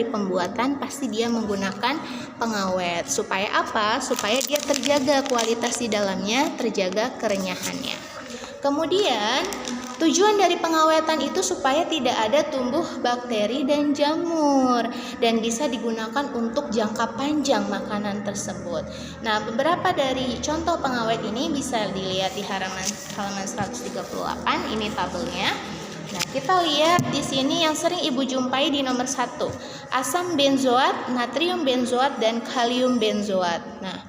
pembuatan pasti dia menggunakan pengawet. Supaya apa? Supaya dia terjaga kualitas di dalamnya, terjaga kerenyahannya. Kemudian tujuan dari pengawetan itu supaya tidak ada tumbuh bakteri dan jamur dan bisa digunakan untuk jangka panjang makanan tersebut. Nah, beberapa dari contoh pengawet ini bisa dilihat di halaman 138. Ini tabelnya. Nah, kita lihat di sini yang sering Ibu jumpai di nomor 1, asam benzoat, natrium benzoat, dan kalium benzoat. Nah,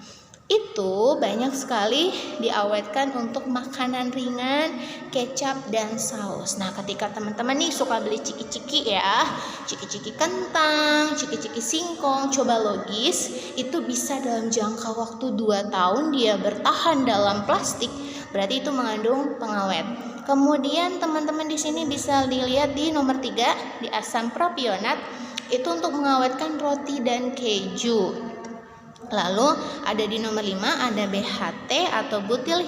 itu banyak sekali diawetkan untuk makanan ringan, kecap, dan saus. Nah, ketika teman-teman nih suka beli ciki-ciki ya, ciki-ciki kentang, ciki-ciki singkong, coba logis, itu bisa dalam jangka waktu 2 tahun dia bertahan dalam plastik, berarti itu mengandung pengawet. Kemudian teman-teman di sini bisa dilihat di nomor 3, di asam propionat, itu untuk mengawetkan roti dan keju. Lalu ada di nomor 5 ada BHT atau butil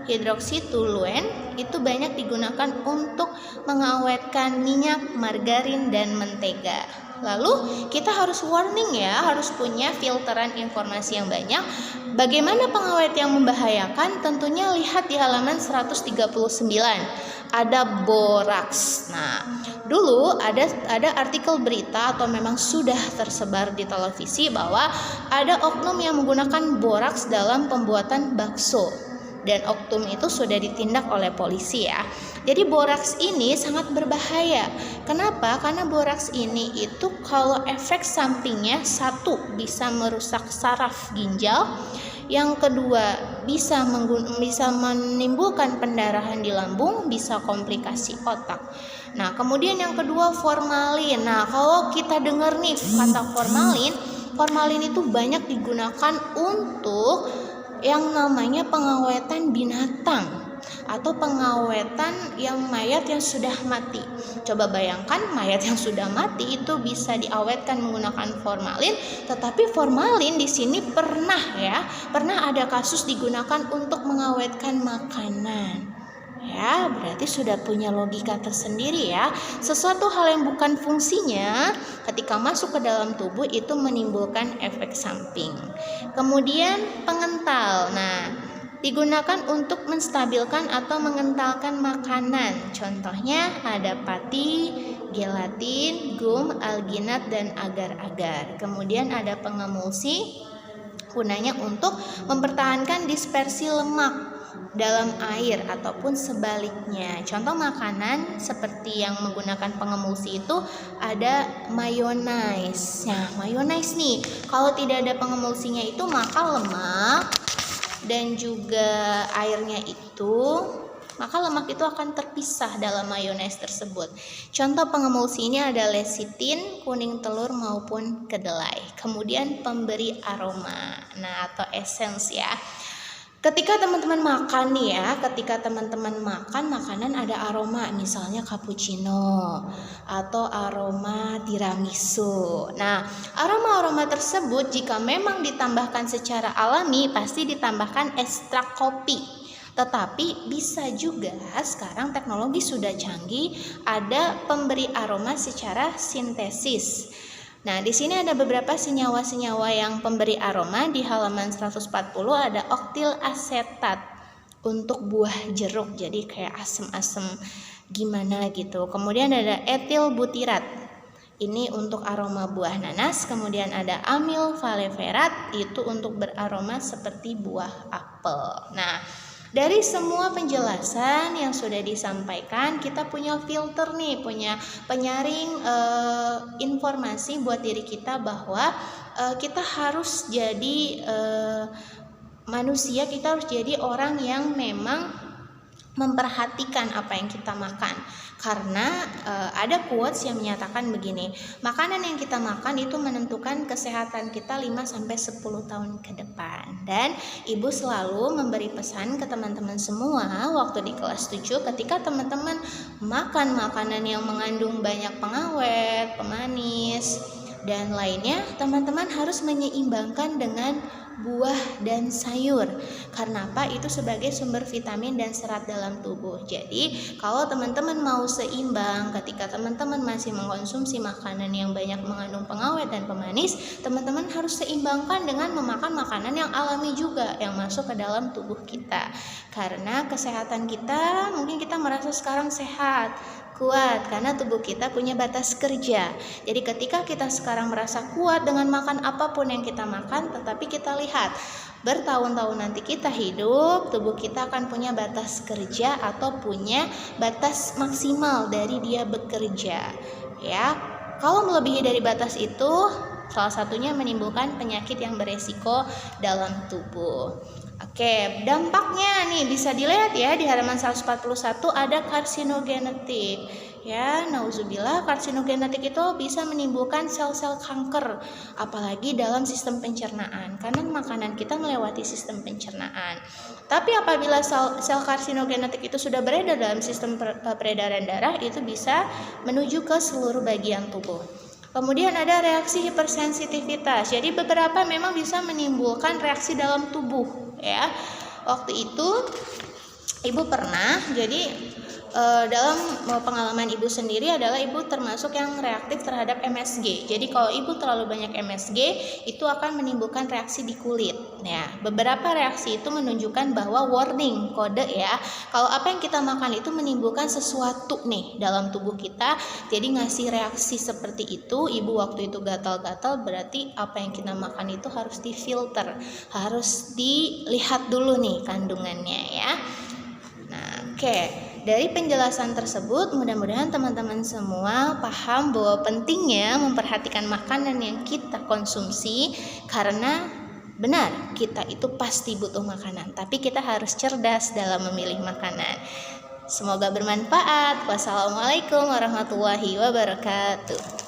hidroksitoluen, itu banyak digunakan untuk mengawetkan minyak, margarin, dan mentega. Lalu kita harus warning ya, harus punya filteran informasi yang banyak. Bagaimana pengawet yang membahayakan? Tentunya lihat di halaman 139. Ada boraks. Nah, dulu ada artikel berita atau memang sudah tersebar di televisi bahwa ada oknum yang menggunakan boraks dalam pembuatan bakso. Dan oknum itu sudah ditindak oleh polisi ya. Jadi boraks ini sangat berbahaya. Kenapa? Karena boraks ini itu kalau efek sampingnya, 1 bisa merusak saraf ginjal, yang kedua bisa menimbulkan pendarahan di lambung, bisa komplikasi otak. Nah, kemudian yang kedua formalin. Nah, kalau kita dengar nih kata formalin itu banyak digunakan untuk yang namanya pengawetan binatang atau pengawetan yang mayat yang sudah mati. Coba bayangkan mayat yang sudah mati itu bisa diawetkan menggunakan formalin, tetapi formalin di sini pernah ada kasus digunakan untuk mengawetkan makanan. Ya, berarti sudah punya logika tersendiri ya. Sesuatu hal yang bukan fungsinya ketika masuk ke dalam tubuh itu menimbulkan efek samping. Kemudian pengental. Nah, digunakan untuk menstabilkan atau mengentalkan makanan. Contohnya ada pati, gelatin, gum, alginat, dan agar-agar. Kemudian ada pengemulsi, gunanya untuk mempertahankan dispersi lemak dalam air ataupun sebaliknya. Contoh makanan seperti yang menggunakan pengemulsi itu ada mayonaise. Nah, mayonaise nih, kalau tidak ada pengemulsinya itu maka lemak dan juga airnya maka lemak itu akan terpisah dalam mayonaise tersebut. Contoh pengemulsi ini ada lecitin, kuning telur maupun kedelai. Kemudian pemberi aroma, nah atau essence ya. Ketika teman-teman makan nih ya, ketika teman-teman makan makanan ada aroma, misalnya cappuccino atau aroma tiramisu. Nah, aroma-aroma tersebut jika memang ditambahkan secara alami pasti ditambahkan ekstrak kopi. Tetapi bisa juga sekarang teknologi sudah canggih, ada pemberi aroma secara sintesis. Nah, di sini ada beberapa senyawa-senyawa yang pemberi aroma. Di halaman 140 ada oktil asetat untuk buah jeruk. Jadi kayak asem-asem gimana gitu. Kemudian ada etil butirat. Ini untuk aroma buah nanas. Kemudian ada amil faleverat, itu untuk beraroma seperti buah apel. Nah, dari semua penjelasan yang sudah disampaikan, kita punya filter nih, punya penyaring informasi buat diri kita bahwa kita harus jadi manusia, kita harus jadi orang yang memang memperhatikan apa yang kita makan. Karena ada quotes yang menyatakan begini, makanan yang kita makan itu menentukan kesehatan kita 5-10 tahun ke depan. Dan Ibu selalu memberi pesan ke teman-teman semua waktu di kelas 7, ketika teman-teman makan makanan yang mengandung banyak pengawet, pemanis, dan lainnya, teman-teman harus menyeimbangkan dengan buah dan sayur. Karena apa? Itu sebagai sumber vitamin dan serat dalam tubuh. Jadi kalau teman-teman mau seimbang ketika teman-teman masih mengkonsumsi makanan yang banyak mengandung pengawet dan pemanis, teman-teman harus seimbangkan dengan memakan makanan yang alami juga yang masuk ke dalam tubuh kita. Karena kesehatan kita, mungkin kita merasa sekarang sehat, kuat, karena tubuh kita punya batas kerja. Jadi ketika kita sekarang merasa kuat dengan makan apapun yang kita makan, tetapi kita lihat bertahun-tahun nanti kita hidup, tubuh kita akan punya batas kerja atau punya batas maksimal dari dia bekerja. Ya, kalau melebihi dari batas itu, salah satunya menimbulkan penyakit yang beresiko dalam tubuh. Oke, dampaknya nih bisa dilihat ya di halaman 141 ada karsinogenetik. Ya, nauzubillah, karsinogenetik itu bisa menimbulkan sel-sel kanker, apalagi dalam sistem pencernaan, karena makanan kita melewati sistem pencernaan. Tapi apabila sel karsinogenetik itu sudah beredar dalam sistem peredaran darah, itu bisa menuju ke seluruh bagian tubuh. Kemudian ada reaksi hipersensitivitas. Jadi beberapa memang bisa menimbulkan reaksi dalam tubuh, ya. Waktu itu ibu pernah, jadi dalam pengalaman ibu sendiri adalah ibu termasuk yang reaktif terhadap MSG. Jadi kalau ibu terlalu banyak MSG, itu akan menimbulkan reaksi di kulit. Ya, beberapa reaksi itu menunjukkan bahwa warning, kode ya. Kalau apa yang kita makan itu menimbulkan sesuatu nih dalam tubuh kita, jadi ngasih reaksi seperti itu. Ibu waktu itu gatal-gatal, berarti apa yang kita makan itu harus difilter, harus dilihat dulu nih kandungannya ya. Nah, oke. Dari penjelasan tersebut, mudah-mudahan teman-teman semua paham bahwa pentingnya memperhatikan makanan yang kita konsumsi, karena benar, kita itu pasti butuh makanan, tapi kita harus cerdas dalam memilih makanan. Semoga bermanfaat. Wassalamualaikum warahmatullahi wabarakatuh.